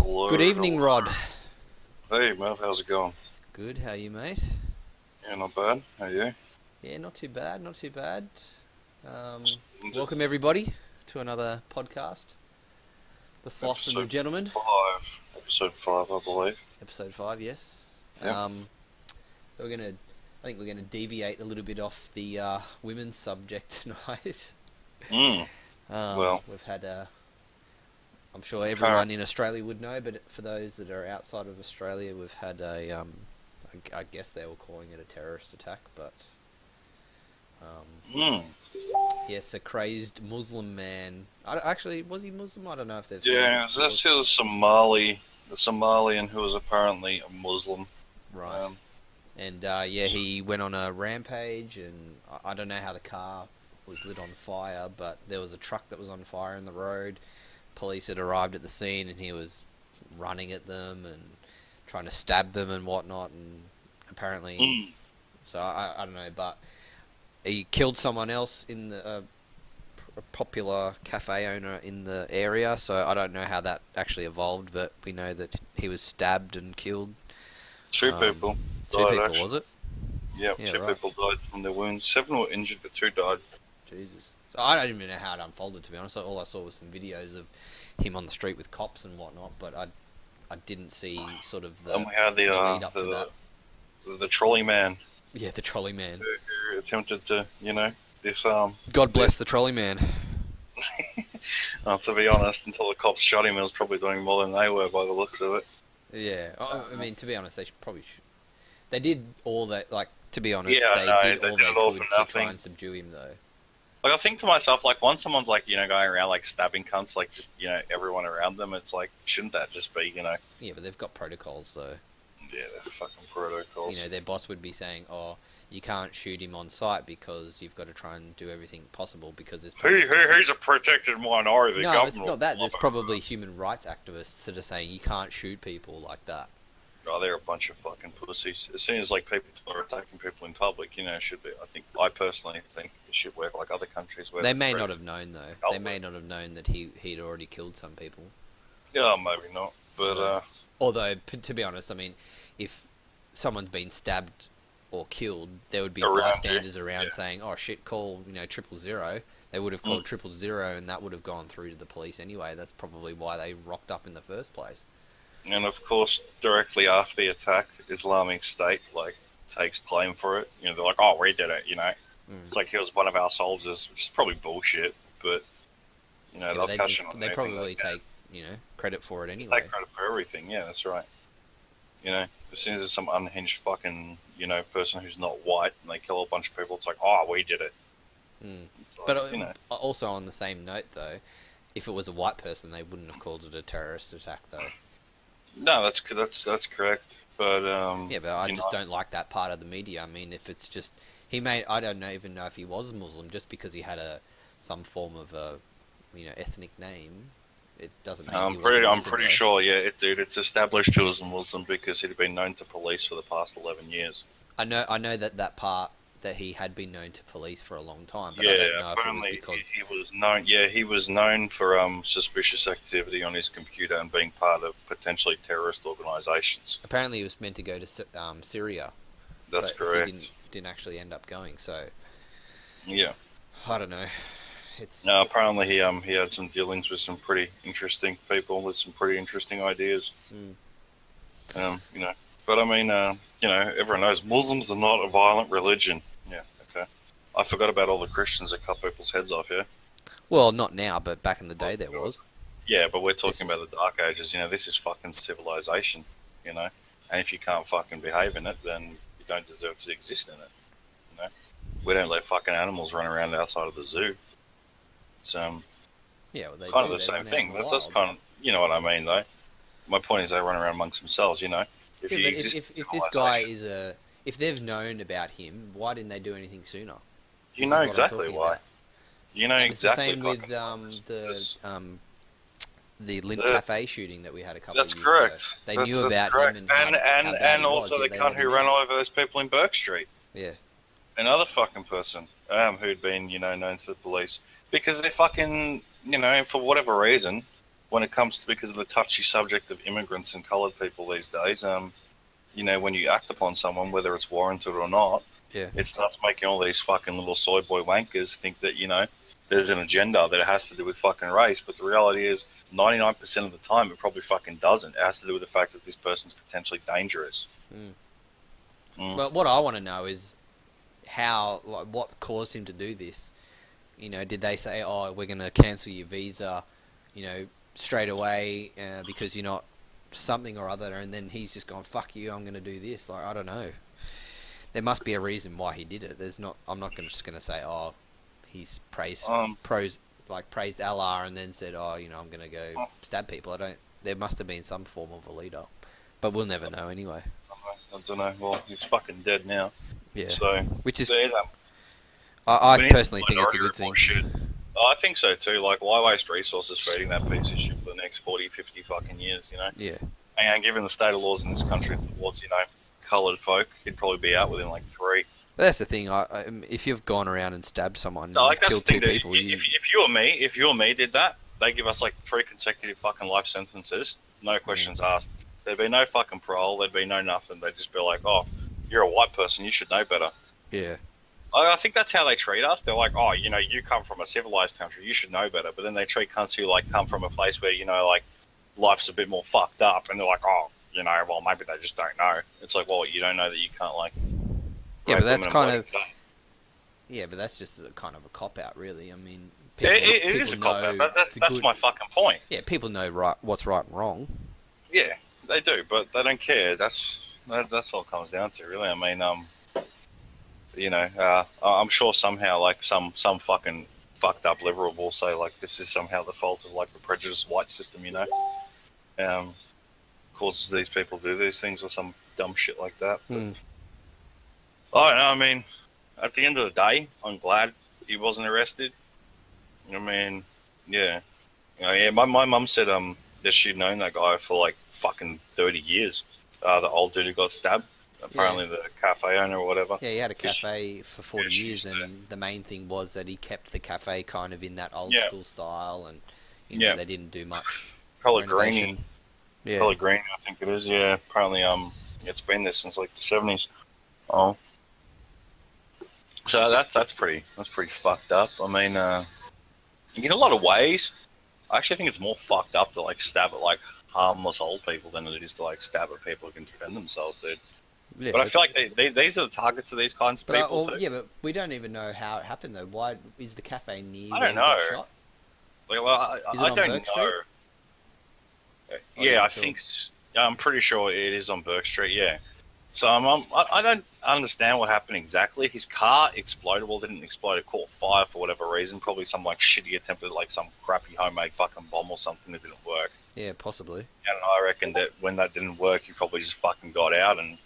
Hello, Good evening, hello. Rod. Hey, Mel, how's it going? Good, how you, mate? Yeah, not bad. How are you? Yeah, not too bad, not too bad. Welcome, everybody, to another podcast. The Sloth and the Episode Gentleman, 5. Episode 5, I believe. episode 5, yes. Yep. So I think we're gonna deviate a little bit off the women's subject tonight. Mm. Well, We've had, I'm sure current. everyone in Australia would know, but for those that are outside of Australia, we've had I guess they were calling it a terrorist attack, but Mm. yes, a crazed Muslim man. Actually, was he Muslim? I don't know if they've said Yeah, he was. this is the Somalian who was apparently a Muslim. Right. Um, And yeah, he went on a rampage, and I don't know how the car was lit on fire, but there was a truck that was on fire in the road. Police had arrived at the scene, and he was running at them and trying to stab them and whatnot. And apparently, mm. so I don't know, but he killed someone else in a popular cafe owner in the area. So I don't know how that actually evolved, but we know that he was stabbed and killed. Two Um, people Two died, people, actually. was it? Yeah, Yeah, two right. people died from their wounds. 7 were injured, but 2 died. Jesus. So I don't even know how it unfolded, to be honest. All I saw was some videos of him on the street with cops and whatnot, but I didn't see sort of And we had the lead up to that. the trolley man Yeah, the trolley man. who attempted to, disarm. God bless the trolley man. To be honest, until the cops shot him, he was probably doing more than they were by the looks of it. Yeah. I mean, to be honest, they probably should. They did all that, like, to be honest, Yeah, they no, did they all did they it all could for to try nothing. and subdue him, though. Like, I think to myself, like, once someone's, like, going around, like, stabbing cunts, like, just, everyone around them, it's like, shouldn't that just be, Yeah, but they've got protocols, though. yeah, the fucking protocols. Their boss would be saying, "Oh, you can't shoot him on sight because you've got to try and do everything possible because there's." He's a protected minority. The No, government it's not that. There's will- probably human rights activists that are saying you can't shoot people like that. Oh, they're a bunch of fucking pussies. As soon as, like, people are attacking people in public, it should be, I personally think it should work like other countries where They they're may free. not have known, though. They may not have known that he'd already killed some people. Yeah, maybe not. But, So- Although, to be honest, I mean, if someone's been stabbed or killed, there would be Around bystanders you, around yeah. saying, "Oh shit, call 000." They would have called 000, and that would have gone through to the police anyway. That's probably why they rocked up in the first place. And of course, directly after the attack, Islamic State takes claim for it. They're like, "Oh, we did it." It's like he was one of our soldiers, which is probably bullshit. But Yeah, they'll but cash in on they anything probably they can. take credit for it anyway. Take credit for everything. Yeah, that's right. As soon as there's some unhinged fucking person who's not white and they kill a bunch of people, it's like, "Oh, we did it." Mm. It's like, But also on the same note, though, if it was a white person, they wouldn't have called it a terrorist attack, though. no, that's correct. But Yeah, but I just don't like that part of the media. I mean, if it's just I don't even know if he was Muslim, just because he had some form of a ethnic name. It doesn't mean he was a I'm Muslim, pretty though. sure. Yeah, dude, it's established he was a Muslim because he'd been known to police for the past 11 years. I know that part that he had been known to police for a long time, but Yeah, I don't know if it was apparently because he was known. Yeah, he was known for suspicious activity on his computer and being part of potentially terrorist organisations. apparently he was meant to go to Syria. That's but correct. He didn't actually end up going. So Yeah. I don't know. It's No, apparently he had some dealings with some pretty interesting people with some pretty interesting ideas. Mm. But I mean, everyone knows Muslims are not a violent religion. Yeah. Okay. I forgot about all the Christians that cut people's heads off. Yeah. well, not now, but back in the day there was. Yeah, but we're This talking about the Dark Ages. This is fucking civilization. And if you can't fucking behave in it, then you don't deserve to exist in it. We don't let fucking animals run around outside of the zoo. It's Yeah, well, they kind of do. the They same run out thing. in the That's wild. kind of what I mean, though. My point is they run around amongst themselves. If Yeah, you but exist, if this guy is if they've known about him, why didn't they do anything sooner? you This know is what I'm exactly talking why. about. You know And exactly. it's the same with fucking the Lint The- Cafe shooting that we had a couple of That's years correct. ago. They That's knew about correct. him and how bad he was, also the yet they cunt let who him ran in. over those people in Burke Street. Yeah, Another fucking person who'd been known to the police because they fucking for whatever reason when it comes to, because of the touchy subject of immigrants and coloured people these days, you know, when you act upon someone, whether it's warranted or not, Yeah. it starts making all these fucking little soy boy wankers think that, you know, there's an agenda that it has to do with fucking race. But the reality is, 99% of the time, it probably fucking doesn't. It has to do with the fact that this person's potentially dangerous. But what I want to know is how, like, what caused him to do this? You know, did they say, "Oh, we're going to cancel your visa," you know, straight away because you're not something or other, and then he's just gone, "Fuck you, I'm going to do this." Like, I don't know. There must be a reason why he did it. There's not. I'm not just going to say, "Oh, he's praised Allah," and then said, "Oh, you know, I'm going to go stab people." I don't. There must have been some form of a leader, but we'll never know anyway. I don't know. Well, he's fucking dead now. Yeah. So, which is, yeah, I personally think it's a good thing. Shit. I think so too. Like, why waste resources feeding that piece of shit for the next 40, 50 fucking years, you know? Yeah. And given the state of laws in this country towards, you know, coloured folk, he'd probably be out within like 3. But that's the thing. If you've gone around and stabbed someone, no, like, and killed 2 people, if you or me did that, they give us like 3 consecutive fucking life sentences, no questions asked. There'd be no fucking parole. There'd be no nothing. They'd just be like, "Oh, you're a white person. You should know better." Yeah. I think that's how they treat us. They're like, "Oh, you know, you come from a civilized country. You should know better." But then they treat cunts who like come from a place where, you know, like life's a bit more fucked up, and they're like, "Oh, you know, well, maybe they just don't know." It's like, well, you don't know that you can't like. Yeah, but that's kind of. Yeah, but that's just a kind of a cop out, really. I mean, it is a cop out. That's my fucking point. Yeah, people know what's right and wrong. Yeah, they do, but they don't care. That's all it comes down to, really. I mean, you know, I'm sure somehow, like some fucking fucked up liberal will say, like, this is somehow the fault of like the prejudiced white system, you know, causes these people to do these things or some dumb shit like that. But, I don't know. I mean, at the end of the day, I'm glad he wasn't arrested. I mean, yeah, you know, yeah. My mum said that she'd known that guy for like fucking 30 years. The old dude who got stabbed. Apparently, the cafe owner or whatever. Yeah, he had a cafe for 40 years, and the main thing was that he kept the cafe kind of in that old school style, and you know, they didn't do much. Pellegrini. Yeah. Pellegrini, I think it is. Yeah, apparently, it's been there since like the 70s. Oh. So that's pretty fucked up. I mean, in a lot of ways, I actually think it's more fucked up to like stab at like harmless old people than it is to like stab at people who can defend themselves, dude. Yeah, but I feel like these are the targets of these kinds of people too. Yeah, but we don't even know how it happened though. Why is the cafe near? I don't know. Shot? Well, I don't know. Yeah, I think I'm pretty sure it is on Burke Street. Yeah. So I don't understand what happened exactly. His car exploded. Well, it didn't explode. It caught fire for whatever reason. Probably some like shitty attempt at like some crappy homemade fucking bomb or something that didn't work. Yeah, possibly. And I reckon that when that didn't work, he probably just fucking got out and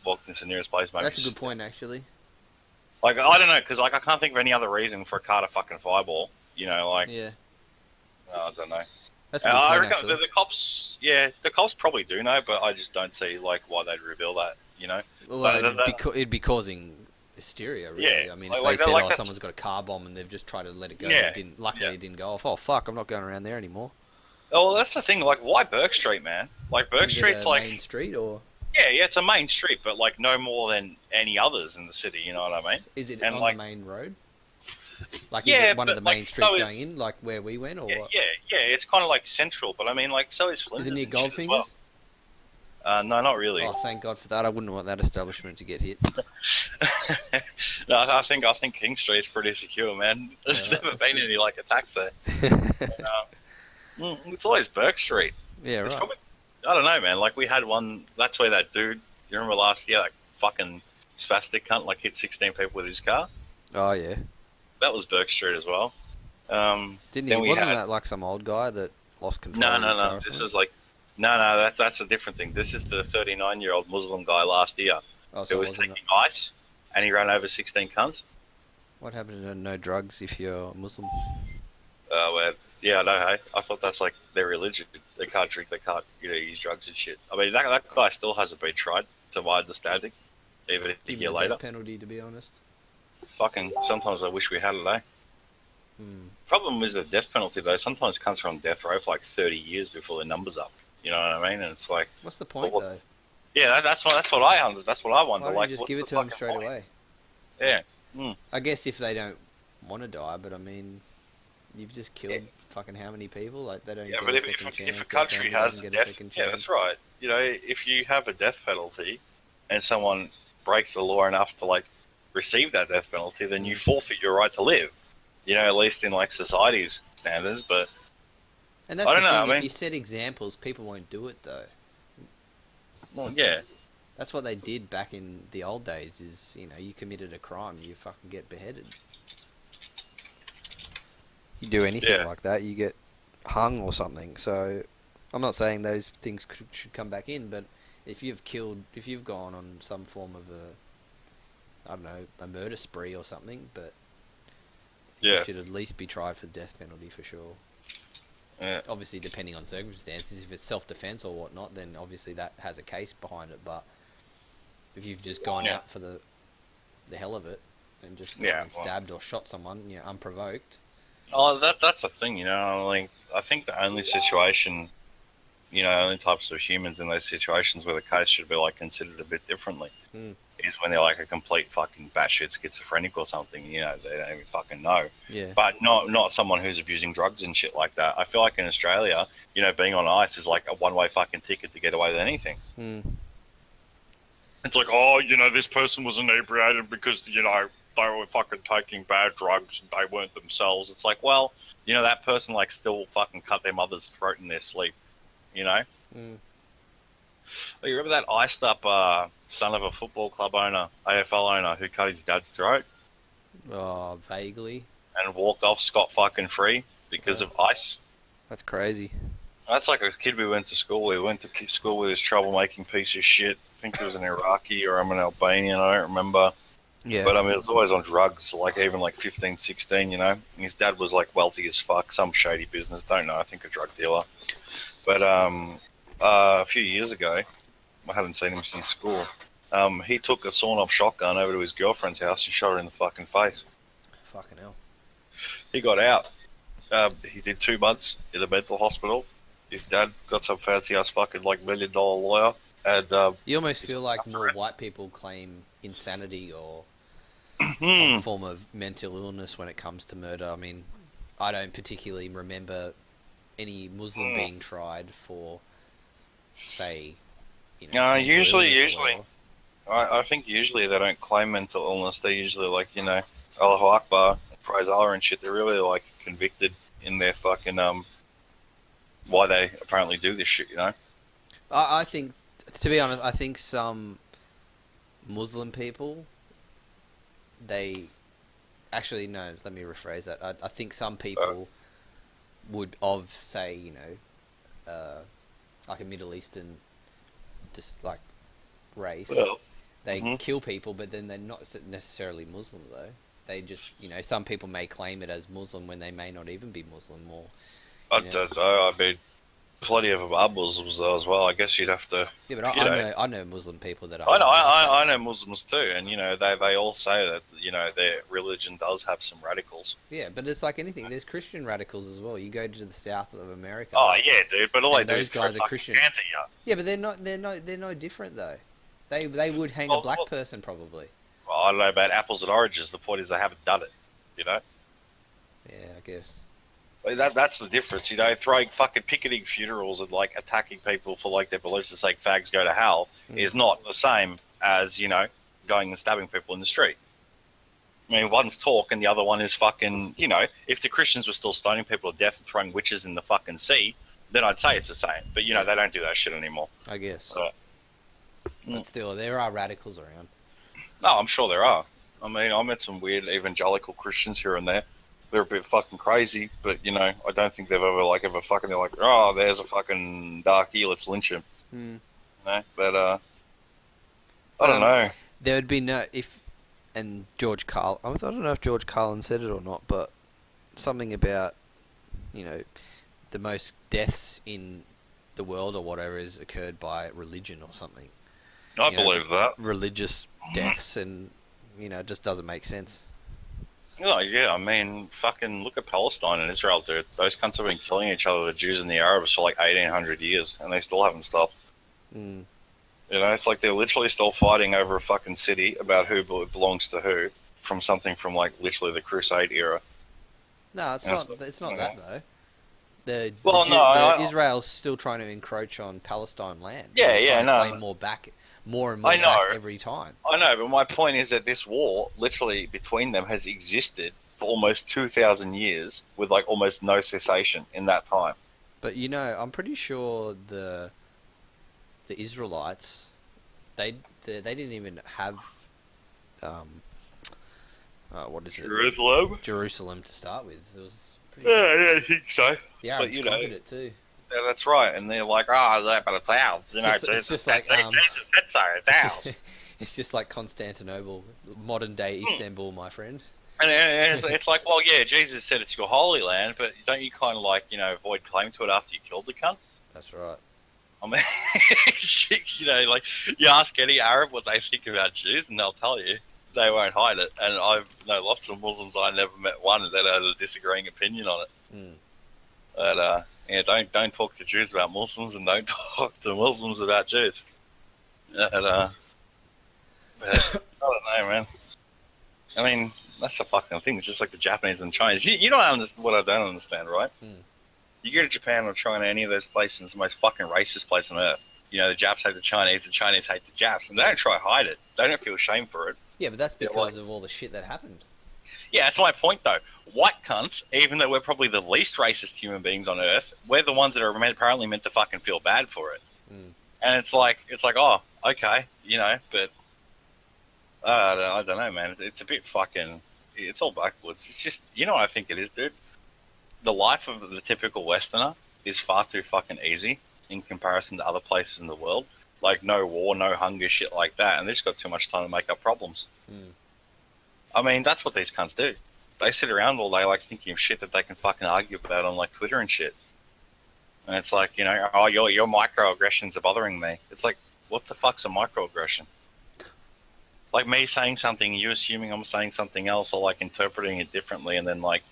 walked into the nearest place. Maybe that's a good point, actually. Like, I don't know, because like I can't think of any other reason for a car to fucking fireball. You know, like I don't know. That's a good point, I reckon actually. the cops probably do know, but I just don't see like why they'd reveal that. You know, well, it'd be causing hysteria, really. Yeah, I mean, if they said, someone's got a car bomb and they've just tried to let it go, and luckily it didn't go off. Oh fuck, I'm not going around there anymore. Oh, well, that's the thing. Like, why Burke Street, man? Like, Burke Street's like main street, or yeah, it's a main street, but like no more than any others in the city. You know what I mean? Is it and on like, the main road? Like, is it one of the main streets going in, like where we went, or what? Yeah, it's kind of like central, but I mean, like, so is Flinders. Is it near Goldfingers? No, not really. Oh, thank God for that. I wouldn't want that establishment to get hit. No, I think King Street's pretty secure, man. There's never been any like attacks there. It's always Burke Street. Yeah, right. It's probably, I don't know, man. Like, we had one. That's where that dude. You remember last year, that fucking spastic cunt like hit 16 people with his car. Oh yeah. That was Burke Street as well. Didn't he? Wasn't that like some old guy that lost control? No. This is like, no. That's a different thing. This is the 39-year-old Muslim guy last year who was taking ice, and he ran over 16 cunts. What happened to no drugs if you're Muslim? Yeah, I know. Hey, I thought that's like their religion. They can't drink. They can't, use drugs and shit. I mean, that guy still hasn't been tried, to my understanding, even a year later. Penalty, to be honest. Fucking, sometimes I wish we had it, eh? Problem is the death penalty though. Sometimes cunts are on death row for like 30 years before their numbers up. You know what I mean? And it's like, What's the well, point though? yeah, that's what I wonder. Why don't you Like, just what's give the it to them fucking straight point? away? Yeah. Mm. I guess if they don't want to die, but I mean, you've just killed fucking how many people? Like they don't Yeah, get but a if, second if, chance. if a Their country family has doesn't get a death, second yeah, chance. that's right. You know, if you have a death penalty and someone breaks the law enough to like receive that death penalty, then you forfeit your right to live. You know, at least in like society's standards. But And that's I the don't know. thing. I If mean, you set examples, people won't do it though. well, yeah, That's what they did back in the old days. Is you committed a crime, you fucking get beheaded. You do anything yeah, like that, you get hung or something. So, I'm not saying those things should come back in, but if you've gone on some form of I don't know, a murder spree or something, but you yeah, should at least be tried for the death penalty for sure. yeah. Obviously, depending on circumstances, if it's self-defense or whatnot, then obviously that has a case behind it. But if you've just gone Yeah. out for the hell of it and just gone Yeah, and well. stabbed or shot someone, unprovoked. Oh, that's the thing, you know. Like, I think the only situation, only types of humans in those situations where the case should be like considered a bit differently Mm. is when they're like a complete fucking batshit schizophrenic or something. You know, they don't even fucking know. Yeah. But not someone who's abusing drugs and shit like that. I feel like in Australia, being on ice is like a one-way fucking ticket to get away with anything. Mm. It's like, oh, this person was inebriated because they were fucking taking bad drugs and they weren't themselves. It's like, well, that person like still fucking cut their mother's throat in their sleep. You know? Mm. Oh, you remember that iced up son of a football club owner, AFL owner, who cut his dad's throat Oh, vaguely. and walked off scot fucking free because of ice? That's crazy. That's like a kid we went to school with. We went to school with this troublemaking piece of shit. I think he was an Iraqi or I'm an Albanian, I don't remember. Yeah. But I mean, it was always on drugs, like even like 15, 16, And his dad was like wealthy as fuck, some shady business, don't know, I think a drug dealer. But a few years ago, I hadn't seen him since school. He took a sawn-off shotgun over to his girlfriend's house and shot her in the fucking face. Fucking hell. He got out. He did 2 months in a mental hospital. His dad got some fancy-ass fucking like $1 million lawyer. And You almost his feel like house more arrest. white people claim insanity or Hmm. some form of mental illness when it comes to murder. I mean, I don't particularly remember any Muslim being tried for, say, No, mental usually, illness or whatever. I think usually they don't claim mental illness. They usually like, Allahu Akbar, praise Allah and shit. They're really like convicted in their fucking why they apparently do this shit. I think, to be honest, I think some Muslim people, they actually no. Let me rephrase that. I think some people would say like a Middle Eastern, just like race. Well, They Mhm. kill people, but then they're not necessarily Muslim though. They just some people may claim it as Muslim when they may not even be Muslim or. I You know. don't know. I mean, plenty of them are Muslims though as well. I guess you'd have to. Yeah, but you know. I know Muslim people that are. I know, like that. I know Muslims too, and they all say that their religion does have some radicals. Yeah, but it's like anything. There's Christian radicals as well. You go to the south of America. Oh yeah, dude, but all And they do is those throw guys are fucking Christian. hands at you. Yeah, but they're no different though. They would hang a black person probably. Well, I don't know about apples and oranges. The point is they haven't done it. Yeah, I guess. That's the difference. Throwing fucking picketing funerals and like attacking people for like their beliefs to say fags go to hell is not the same as going and stabbing people in the street. I mean, one's talk and the other one is fucking. If the Christians were still stoning people to death and throwing witches in the fucking sea, then I'd say it's the same. But they don't do that shit anymore. I guess. Mm. But still, there are radicals around. No, I'm sure there are. I mean, I met some weird evangelical Christians here and there. They're a bit fucking crazy, but I don't think they've ever fucking. They're like, oh, there's a fucking darkie, let's lynch him. Hmm. But I don't know. There would be no if, and George Carl. I don't know if George Carlin said it or not, but something about the most deaths in the world or whatever is occurred by religion or something. I believe that. Religious deaths, and it just doesn't make sense. Oh, yeah, I mean, fucking look at Palestine and Israel, dude. Those cunts have been killing each other, the Jews and the Arabs, for like 1,800 years, and they still haven't stopped. Mm. You know, it's like they're literally still fighting over a fucking city about who belongs to who from something from like literally the Crusade era. No, it's And it's not. like, It's you not know, that though. The well, no, the Israel's still trying to encroach on Palestine land. yeah, They're yeah, trying to claim no, more back, more and I more back know, every time. I know, but my point is that this war, literally between them, has existed for almost 2,000 years with like almost no cessation in that time. But you know, I'm pretty sure the Israelites they didn't even have um what is it, Jerusalem? Jerusalem to start with. It was pretty sure Yeah, yeah, I think so. the But Arabs conquered it too. yeah, that's right. And they're like, oh, yeah, but it's ours. You know, It's Jesus just said, like Jesus said so. It's it's ours. just, it's just like Constantinople, modern day Hmm. Istanbul, my friend. And it's like, well, yeah, Jesus said it's your holy land, but don't you kind of like, avoid claim to it after you killed the cunt? That's right. I mean, like you ask any Arab what they think about Jews, and they'll tell you. They won't hide it. And I know lots of Muslims. I never met one that had a disagreeing opinion on it. Mm. But yeah, don't talk to Jews about Muslims, and don't talk to Muslims about Jews. But I don't know, man. I mean, that's the fucking thing. It's just like the Japanese and Chinese. You don't understand what I don't understand, right? Mm. You go to Japan or China, any of those places, it's the most fucking racist place on earth. You know, the Japs hate the Chinese hate the Japs, and they don't try to hide it. They don't feel shame for it. Yeah, but that's They're because like, of all the shit that happened. yeah, that's my point, though. White cunts, even though we're probably the least racist human beings on earth, we're the ones that are apparently meant to fucking feel bad for it. Mm. And it's like, oh, okay, but I don't know, man. It's a bit fucking. It's all backwards. It's just, what I think it is, dude. The life of the typical Westerner is far too fucking easy in comparison to other places in the world. Like no war, no hunger, shit like that, and they just got too much time to make up problems. Mm. I mean, that's what these cunts do. They sit around all day like thinking of shit that they can fucking argue about on like Twitter and shit. And it's like, oh, your microaggressions are bothering me. It's like, what the fuck's a microaggression? Like me saying something, you assuming I'm saying something else, or like interpreting it differently, and then like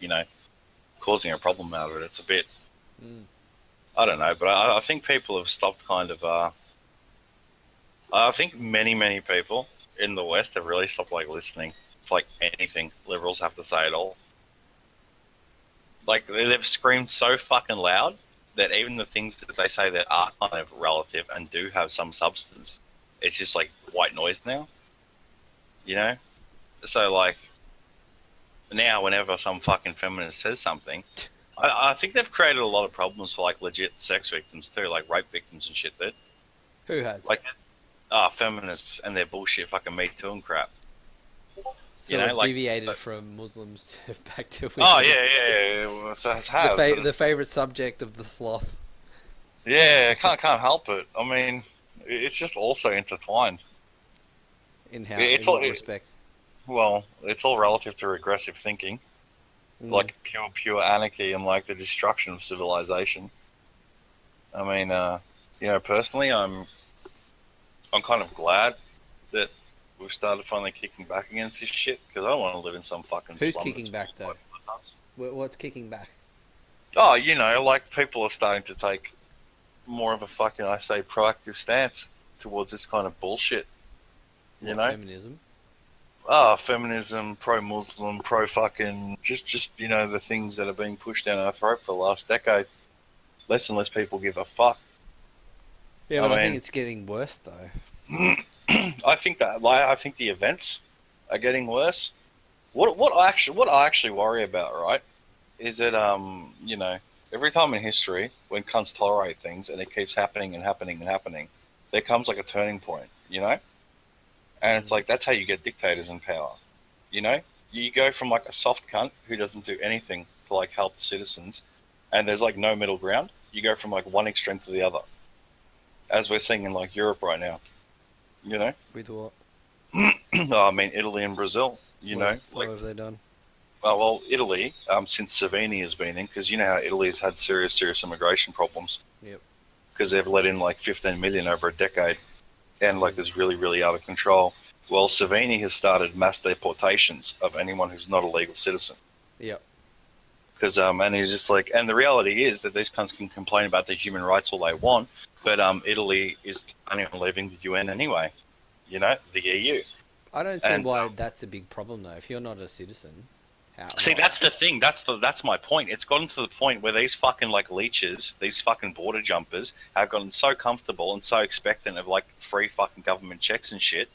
causing a problem out of it. It's a bit, Mm. I don't know, but I think people have stopped kind of. I think many people in the West have really stopped like listening to like anything liberals have to say at all. Like they've screamed so fucking loud that even the things that they say that are kind of relative and do have some substance, it's just like white noise now. You know, so like now whenever some fucking feminist says something, I think they've created a lot of problems for like legit sex victims too, like rape victims and shit. Dude, Who has? like feminists and their bullshit fucking Me Too and crap. So Like deviated from Muslims to back to oh women. yeah. Well, so it has, but The favorite subject of the sloth. yeah, can't help it. I mean, it's just also intertwined. In how? It's In all what respect? well, it's all relative to regressive thinking, Mm. like pure anarchy and like the destruction of civilization. I mean, personally, I'm kind of glad that we've started finally kicking back against this shit because I don't want to live in some fucking Who's slum. kicking back though? What's kicking back? Oh, like people are starting to take more of a fucking, I say, proactive stance towards this kind of bullshit. You know, Feminism. feminism, pro-Muslim, pro-fucking, just the things that are being pushed down our throat for the last decade. Less and less people give a fuck. Yeah, I but I mean, think it's getting worse though. I think that, I think the events are getting worse. What I actually worry about, right, is that every time in history when cunts tolerate things and it keeps happening and happening and happening, there comes like a turning point, and it's like that's how you get dictators in power. You know, you go from like a soft cunt who doesn't do anything to like help the citizens, and there's like no middle ground. You go from like one extreme to the other, as we're seeing in like Europe right now. You know, With what? I mean Italy and Brazil. What have they done? Well, Italy, since Savini has been in, because you know how Italy has had serious immigration problems Yep. because they've let in like 15 million over a decade, and like it's really out of control. Well, Savini has started mass deportations of anyone who's not a legal citizen. Yep. Because and he's just like, and the reality is that these cunts can complain about their human rights all they want, but Italy is planning on leaving the UN anyway. You know, the EU. I don't see And why that's a big problem though. If you're not a citizen, how? see, that's the thing. That's my point. It's gotten to the point where these fucking like leeches, these fucking border jumpers, have gotten so comfortable and so expectant of like free fucking government checks and shit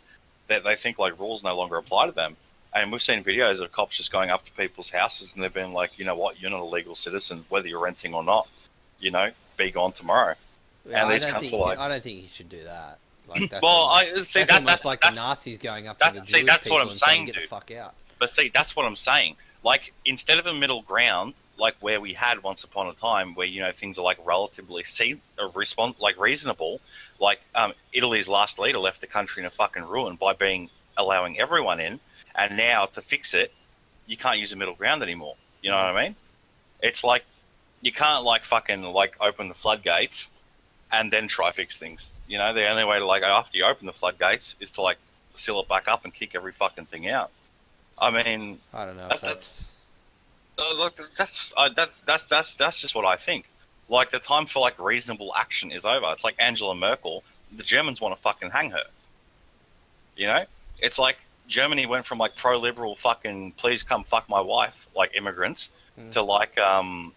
that they think like rules no longer apply to them. And we've seen videos of cops just going up to people's houses and they've been like, you know what, you're not a legal citizen, whether you're renting or not. You know, be gone tomorrow. Yeah, And these cunts are like, I don't think you should do that. Like that's well, almost, I see that's that. almost like the That's Nazis going up to the Jewish that's people what I'm and saying, get dude. the fuck out. But see, that's what I'm saying. Like, instead of a middle ground, like where we had once upon a time, where you know things are like relatively reasonable. Like Italy's last leader left the country in a fucking ruin by allowing everyone in, and now to fix it, you can't use a middle ground anymore. You know what I mean? It's like you can't like fucking like open the floodgates and then try fix things. You know, the only way to like after you open the floodgates is to like seal it back up and kick every fucking thing out. I mean, I don't know. look, that's just what I think. Like the time for like reasonable action is over. It's like Angela Merkel. The Germans want to fucking hang her. You know, it's like Germany went from like pro-liberal fucking please come fuck my wife like immigrants to like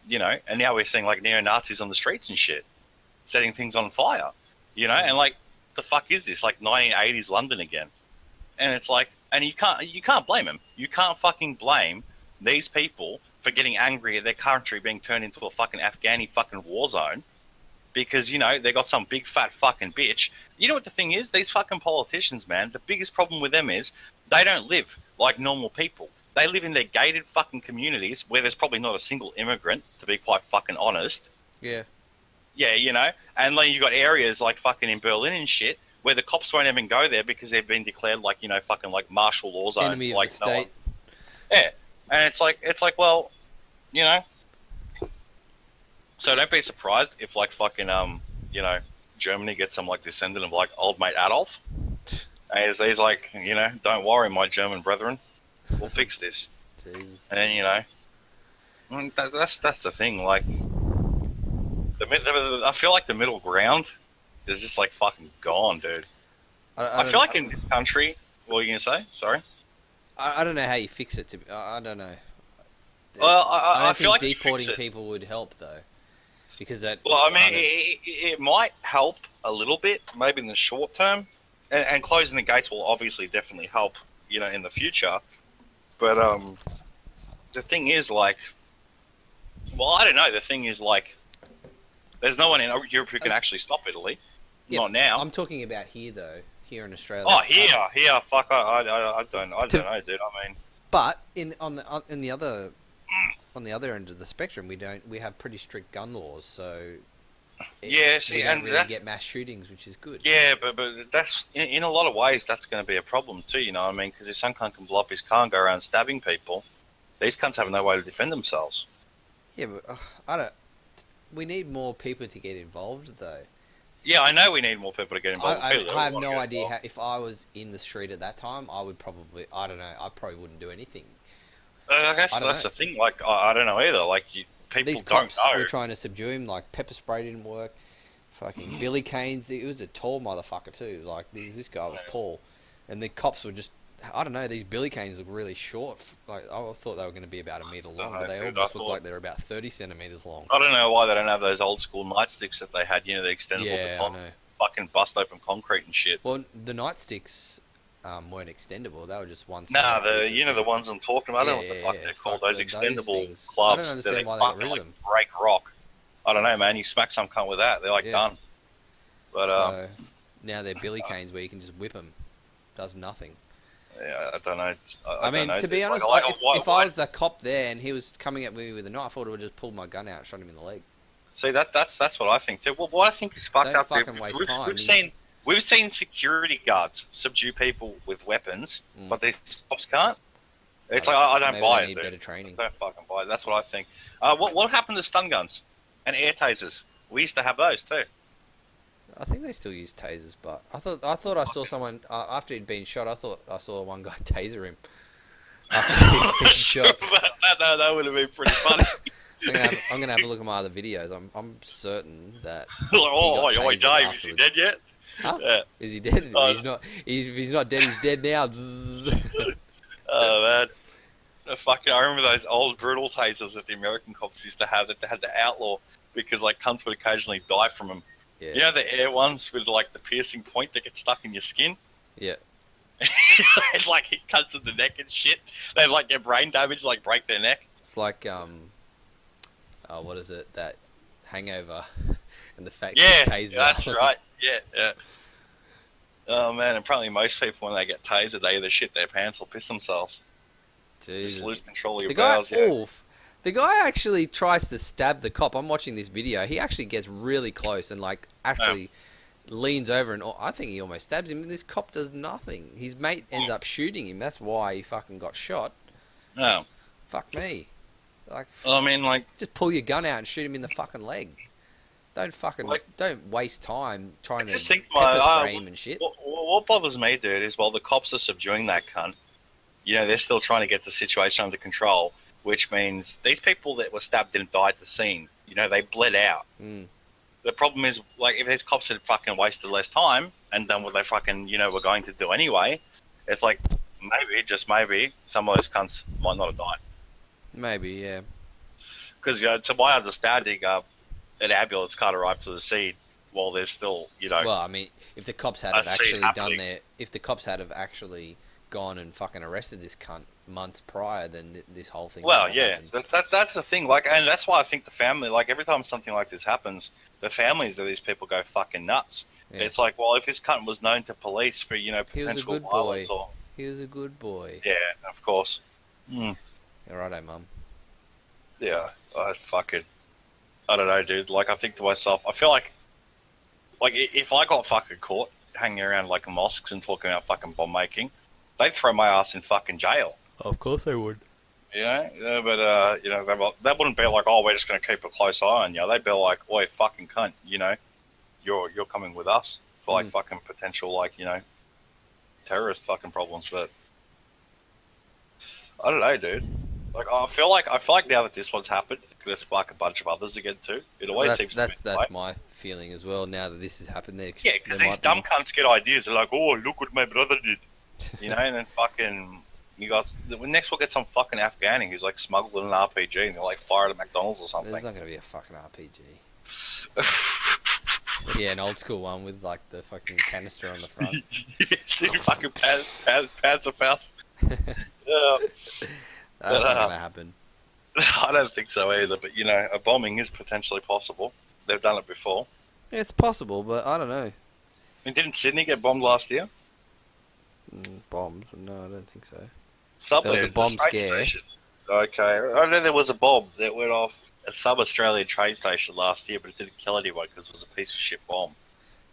you know, and now we're seeing like neo-Nazis on the streets and shit, setting things on fire. You know, and like the fuck is this like 1980s London again? And it's like, and you can't blame them. You can't fucking blame these people for getting angry at their country being turned into a fucking Afghani fucking war zone because, you know, they got some big fat fucking bitch. You know what the thing is? These fucking politicians, man, the biggest problem with them is they don't live like normal people. They live in their gated fucking communities where there's probably not a single immigrant, to be quite fucking honest. Yeah. Yeah, you know, and then you got areas like fucking in Berlin and shit where the cops won't even go there because they've been declared like, you know, fucking like martial law zones. Enemy of like the state. Yeah, and it's like, well, you know, so don't be surprised if like fucking you know, Germany gets some like descendant of like old mate Adolf. And he's like, you know, don't worry, my German brethren, we'll fix this. Jesus. And then, you know, that's the thing. Like, I feel like the middle ground is just like fucking gone, dude. I feel like in this country, what are you gonna say? Sorry. I don't know how you fix it. I don't know. Well, I I feel think like deporting people would help though, because that. Well, I mean, it might help a little bit, maybe in the short term, and closing the gates will obviously definitely help, you know, in the future. But the thing is, like, well, I don't know. The thing is, like, there's no one in Europe who can actually stop Italy. Yeah, Not now. I'm talking about here though, here in Australia. Oh, here, fuck, I don't know, dude. I mean, But on the other end of the spectrum, we have pretty strict gun laws, so yeah, see, we don't and really that's get mass shootings, which is good. yeah, but that's in a lot of ways that's going to be a problem too. You know what I mean? Because if some cunt can blow up his car and go around stabbing people, these cunts have no way to defend themselves. Yeah, but I don't. We need more people to get involved, though. Yeah, I know we need more people to get involved. I have no idea how. If I was in the street at that time, I would probably. I don't know. I probably wouldn't do anything. I guess that's the thing. Like, I don't know either. Like, people These don't cops know. were trying to subdue him. Like pepper spray didn't work. Fucking Billy Canes. It was a tall motherfucker too. Like this guy was tall, and the cops were just. I don't know. These Billy Canes look really short. Like I thought they were going to be about a meter long, but they almost look like they're about 30 centimeters long. I don't know why they don't have those old school nightsticks that they had. You know, the extendable batons, fucking bust open concrete and shit. Well, the nightsticks weren't extendable. They were just one. Nah, the ones I'm talking about. I don't know what the fuck they're called. Those extendable clubs. I don't understand why they got rid of them. Break rock. I don't know, man. You smack some cunt with that, they're like done. But so, now they're Billy Canes where you can just whip them. Does nothing. Yeah, I don't know. I mean, to be honest, if I was the cop there and he was coming at me with a knife, I would have just pulled my gun out and shot him in the leg. See, that's what I think too. Well, what I think is fucked up. We've seen security guards subdue people with weapons, but these cops can't. It's like I don't buy it. Dude. Better training. I don't fucking buy it. That's what I think. What happened to stun guns and air tasers? We used to have those too. I think they still use tasers, but I thought I saw someone after he'd been shot. I thought I saw one guy taser him after he'd been shot. That would have been pretty funny. I'm gonna have a look at my other videos. I'm certain that Like, he got oh, tasered Dave, is he afterwards. dead yet? Huh? Yeah. Is he dead? Oh, He's not. If he's not dead, he's dead now. Zzz. oh man. I remember those old brutal tasers that the American cops used to have that they had to outlaw because like cunts would occasionally die from them. Yeah. You know the air ones with like the piercing point that gets stuck in your skin? Yeah. And like hit cunts in the neck and shit. They like get brain damage, like break their neck. It's like what is it? That Hangover, and the fact Yeah, that taser. that's right. Yeah. Oh man, apparently most people when they get tasered, they either shit their pants or piss themselves. Jesus. Just lose control of your The guy, bowels. Yeah. the guy actually tries to stab the cop. I'm watching this video. He actually gets really close and like actually leans over and I think he almost stabs him. And this cop does nothing. His mate ends up shooting him. That's why he fucking got shot. No. Fuck me. Like, Well, I mean, like, just pull your gun out and shoot him in the fucking leg. Don't waste time trying to just think pepper spray him and shit. what bothers me, dude, is while the cops are subduing that cunt, you know, they're still trying to get the situation under control, which means these people that were stabbed didn't die at the scene. You know, they bled out. Mm. The problem is, like, if these cops had fucking wasted less time and done what they fucking, you know, were going to do anyway, it's like, maybe, just maybe, some of those cunts might not have died. Maybe, yeah. Because, you know, to my understanding, an ambulance can't arrive to the scene while there's still, you know... Well, I mean, if the cops had I have see it actually happening. if the cops had have actually gone and fucking arrested this cunt months prior, then this whole thing. Well, wouldn't have yeah, happened. that's the thing. Like, and that's why I think the family, like, every time something like this happens, the families of these people go fucking nuts. Yeah. It's like, well, if this cunt was known to police for, you know, He was a potential good violence boy. or... He was a good boy. Yeah, of course. Mm. Yeah, righto, mum. Yeah, I don't know, dude. Like, I think to myself, I feel like if I got fucking caught hanging around like mosques and talking about fucking bomb making, they'd throw my ass in fucking jail. Of course they would. You know, yeah, but you know, they wouldn't be like, oh, we're just going to keep a close eye on you. They'd be like, oi, fucking cunt, you know, you're coming with us for like fucking potential, like, you know, terrorist fucking problems. But I don't know, dude. Like, I feel like now that this one's happened, there's spark a bunch of others again too. It always seems to be the way. That's my feeling as well. Now that this has happened, there. Yeah, because these dumb cunts get ideas. They're like, oh, look what my brother did. You know, and then fucking, next we'll get some fucking Afghani who's like smuggling an RPG and they're like fired at McDonald's or something. There's not going to be a fucking RPG. Yeah, an old school one with like the fucking canister on the front. Dude, fucking pads are fast. That's not going to happen. I don't think so either, but you know, a bombing is potentially possible. They've done it before. Yeah, it's possible, but I don't know. I mean, didn't Sydney get bombed last year? Bombed? No, I don't think so. Subway, There was a bomb train scare. station. Okay, I know there was a bomb that went off at some Australian train station last year, but it didn't kill anyone because it was a piece of shit bomb.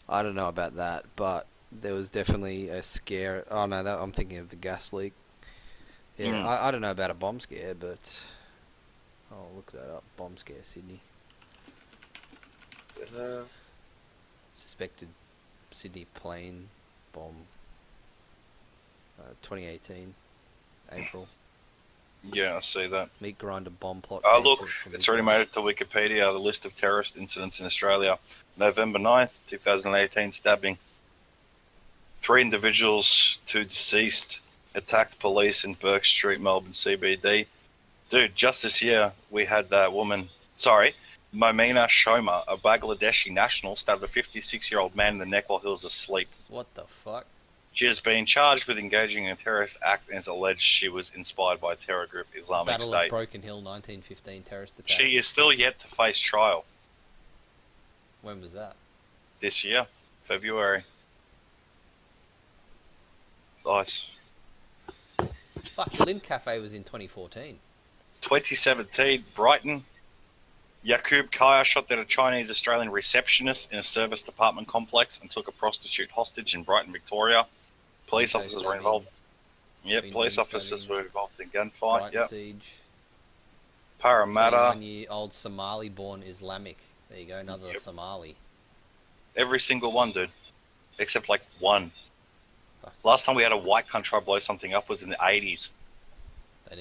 I don't know about that, but there was definitely a scare. Oh no, I'm thinking of the gas leak. Yeah, I don't know about a bomb scare, but I'll look that up. Bomb scare, Sydney. Suspected Sydney plane bomb. 2018, April. Yeah, I see that. Meat grinder bomb plot. Oh, look, cancelled from it's already made it to Wikipedia, the list of terrorist incidents in Australia. November 9th, 2018, stabbing. 3 individuals, 2 deceased, attacked police in Burke Street, Melbourne CBD. Dude, just this year, we had that woman, Momina Shoma, a Bangladeshi national, stabbed a 56-year-old man in the neck while he was asleep. What the fuck? She has been charged with engaging in a terrorist act and is alleged she was inspired by terror group Islamic Battle State. of Broken Hill, 1915 terrorist attack. She is still yet to face trial When was that? this year, February. Nice. Fuck, Lynn Cafe was in 2014. 2017, Brighton. Yaqub Kaya shot dead a Chinese Australian receptionist in a service department complex and took a prostitute hostage in Brighton, Victoria. Police officers were involved. Yep, police officers were involved in gunfight. Brighton Yep. siege. Parramatta. 21-year-old Somali-born Islamic. There you go, another Yep. Somali. Every single one, dude. Except like one. Fuck. Last time we had a white cunt try to blow something up was in the 80s. They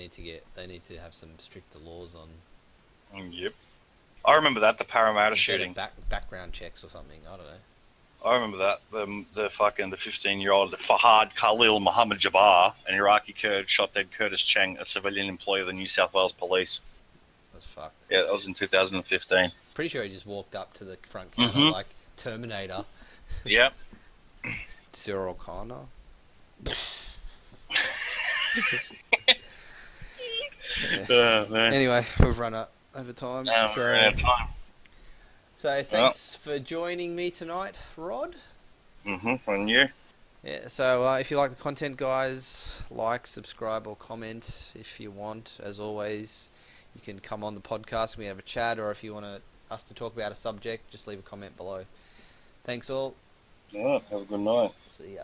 need to have some stricter laws on. Yep. I remember that, the Parramatta better shooting. Background checks or something. I don't know. I remember that. The 15-year-old Fahad Khalil Muhammad Jabbar, an Iraqi Kurd, shot dead Curtis Cheng, a civilian employee of the New South Wales Police. That's fucked. Yeah, that was in 2015. Pretty sure he just walked up to the front counter like Terminator. Yep. Cyril Connor. Man. Anyway, we've run up over time. We're out of time. So thanks for joining me tonight, Rod. And you? Yeah, so if you like the content, guys, like, subscribe, or comment if you want. As always, you can come on the podcast and we have a chat, or if you want us to talk about a subject, just leave a comment below. Thanks all. Yeah, have a good night. See ya.